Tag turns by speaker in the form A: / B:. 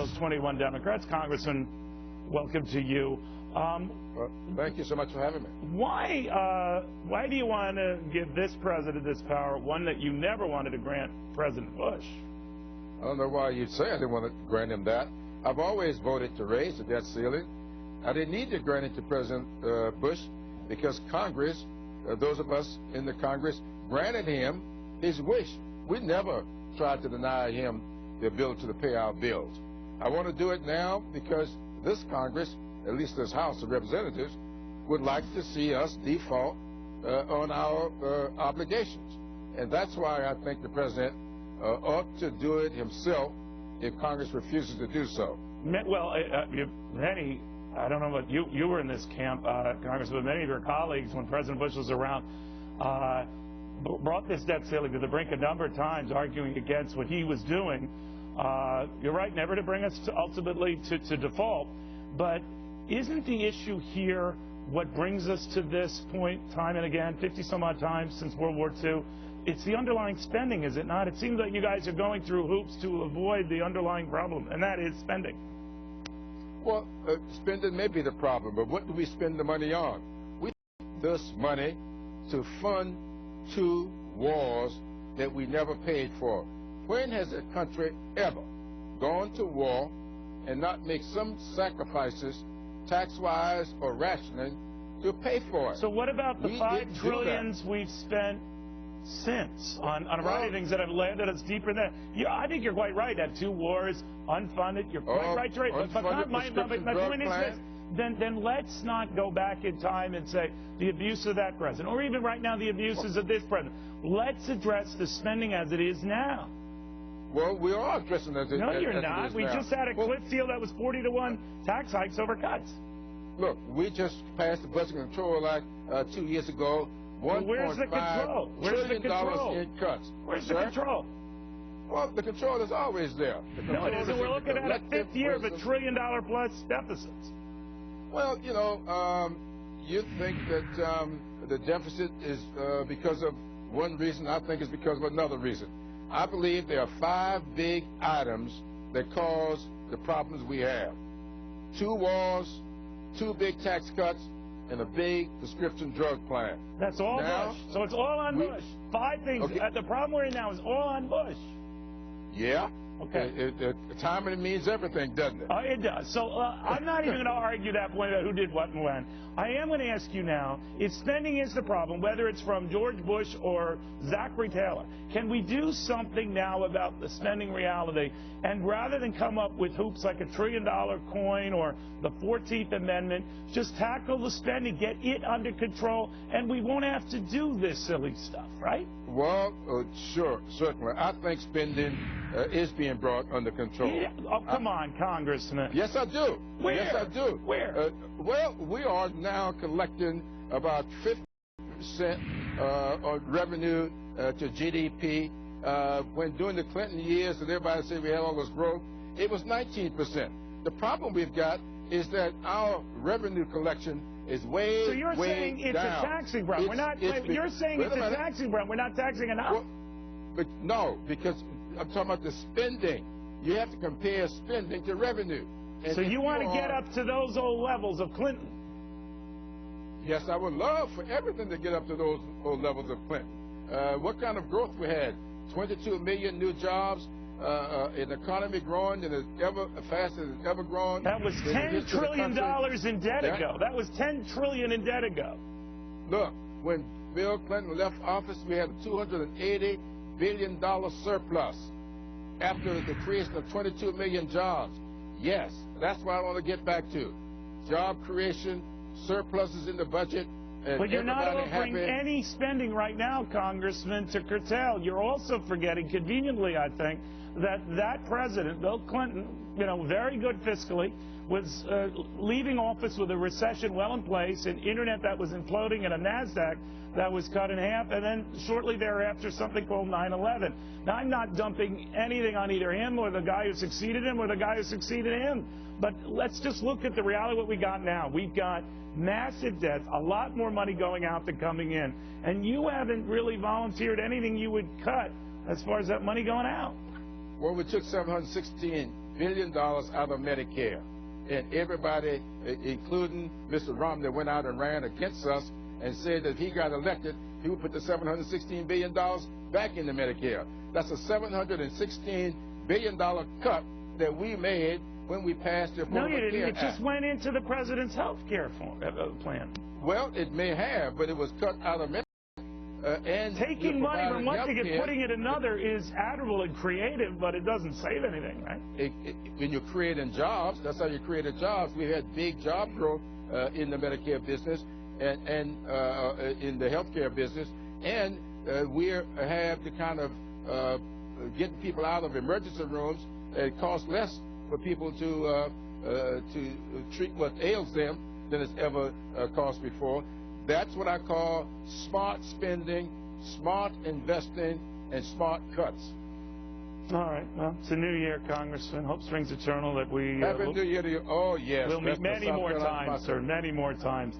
A: those 21 Democrats. Congressman, welcome to you.
B: Thank you so much for having me.
A: Why do you want to give this president this power, one that you never wanted to grant President Bush?
B: I don't know why you'd say I didn't want to grant him that. I've always voted to raise the debt ceiling. I didn't need to grant it to President Bush because Congress, those of us in the Congress, granted him his wish. We never tried to deny him the ability to pay our bills. I want to do it now because this Congress, at least this House of Representatives, would like to see us default on our obligations. And that's why I think the President ought to do it himself if Congress refuses to do so.
A: Well, many, I don't know what you were in this camp, Congressman, many of your colleagues, when President Bush was around, brought this debt ceiling to the brink a number of times, arguing against what he was doing. You're right, never to bring us ultimately to default, but isn't the issue here what brings us to this point time and again, 50-some-odd times since World War II? It's the underlying spending, is it not? It seems like you guys are going through hoops to avoid the underlying problem, and that is spending.
B: Well, spending may be the problem, but what do we spend the money on? We spend this money to fund 2 wars that we never paid for. When has a country ever gone to war and not make some sacrifices, tax-wise or rationing, to pay for it?
A: So what about the $5 trillion we've spent since on a variety of things that have landed us deeper than that? I think you're quite right. At 2 wars, unfunded, you're quite right. But my point is this. Then let's not go back in time and say the abuse of that president, or even right now the abuses of this president. Let's address the spending as it is now.
B: Well, we are addressing it.
A: No, you're not. We just had a cliff deal that was 40-to-1 tax hikes over cuts.
B: Look, we just passed the Budget Control Act 2 years ago.
A: Where's the control?
B: $1.5 trillion in cuts.
A: Where's the control?
B: Well, the control is always there.
A: No, it isn't. We're looking at a 5th year of $1 trillion-plus deficits.
B: Well, you know, you think that the deficit is because of one reason. I think it's because of another reason. I believe there are 5 big items that cause the problems we have. 2 wars, 2 big tax cuts, and a big prescription drug plan.
A: That's all Bush. So it's all on Bush. 5 things. Okay. The problem we're in now is all on Bush.
B: Yeah.
A: Okay.
B: Timing means everything, doesn't it?
A: It does. So I'm not even going to argue that point about who did what and when. I am going to ask you now, if spending is the problem, whether it's from George Bush or Zachary Taylor, can we do something now about the spending reality? And rather than come up with hoops like a $1 trillion coin or the 14th Amendment, just tackle the spending, get it under control, and we won't have to do this silly stuff, right?
B: Well, sure, certainly. I think spending is being brought under control.
A: Yeah. Oh, come on, Congressman.
B: Yes, I do.
A: Where?
B: Yes, I do.
A: Where?
B: Well, we are now collecting about 50% of revenue to GDP. When during the Clinton years and everybody said we had all this growth, it was 19%. The problem we've got is that our revenue collection is way,
A: so you're saying it's
B: down.
A: A taxing problem. You're saying it's a taxing problem. We're not taxing enough.
B: Well, but no, because I'm talking about the spending. You have to compare spending to revenue. And
A: so you want to get up to those old levels of Clinton?
B: Yes, I would love for everything to get up to those old levels of Clinton. What kind of growth we had? 22 million new jobs, an economy growing and ever fast as it's ever grown.
A: That was $10 trillion in debt ago. That was $10 trillion in debt ago.
B: Look, when Bill Clinton left office, we had a $280 billion surplus after the creation of 22 million jobs. Yes, that's what I want to get back to. Job creation, surpluses in the budget.
A: But you're not offering any spending right now, Congressman, to curtail. You're also forgetting, conveniently, I think, that president, Bill Clinton, very good fiscally, was leaving office with a recession well in place, an internet that was imploding, and a NASDAQ that was cut in half, and then shortly thereafter something called 9/11. Now, I'm not dumping anything on either him or the guy who succeeded him or the guy who succeeded him, but let's just look at the reality of what we got now. We've got massive debts, a lot more money going out than coming in, and you haven't really volunteered anything you would cut as far as that money going out.
B: Well, we took $716 billion out of Medicare. And everybody, including Mr. Romney, went out and ran against us and said that if he got elected, he would put the $716 billion back into Medicare. That's a $716 billion cut that we made when we passed the Affordable
A: No, you didn't.
B: Care
A: It just went into the president's health care plan.
B: Well, it may have, but it was cut out of Medicare. And
A: taking money from one thing and putting it in another is admirable and creative, but it doesn't save anything, right?
B: When you're creating jobs, that's how you created jobs. We had big job growth in the Medicare business and in the healthcare business, and we have the kind of getting people out of emergency rooms. It costs less for people to treat what ails them than it's ever cost before. That's what I call smart spending, smart investing, and smart cuts.
A: All right. Well, it's a new year, Congressman. Hope springs eternal that we...
B: Happy New Year to you. Oh, yes.
A: We'll meet many more times, sir, many more times.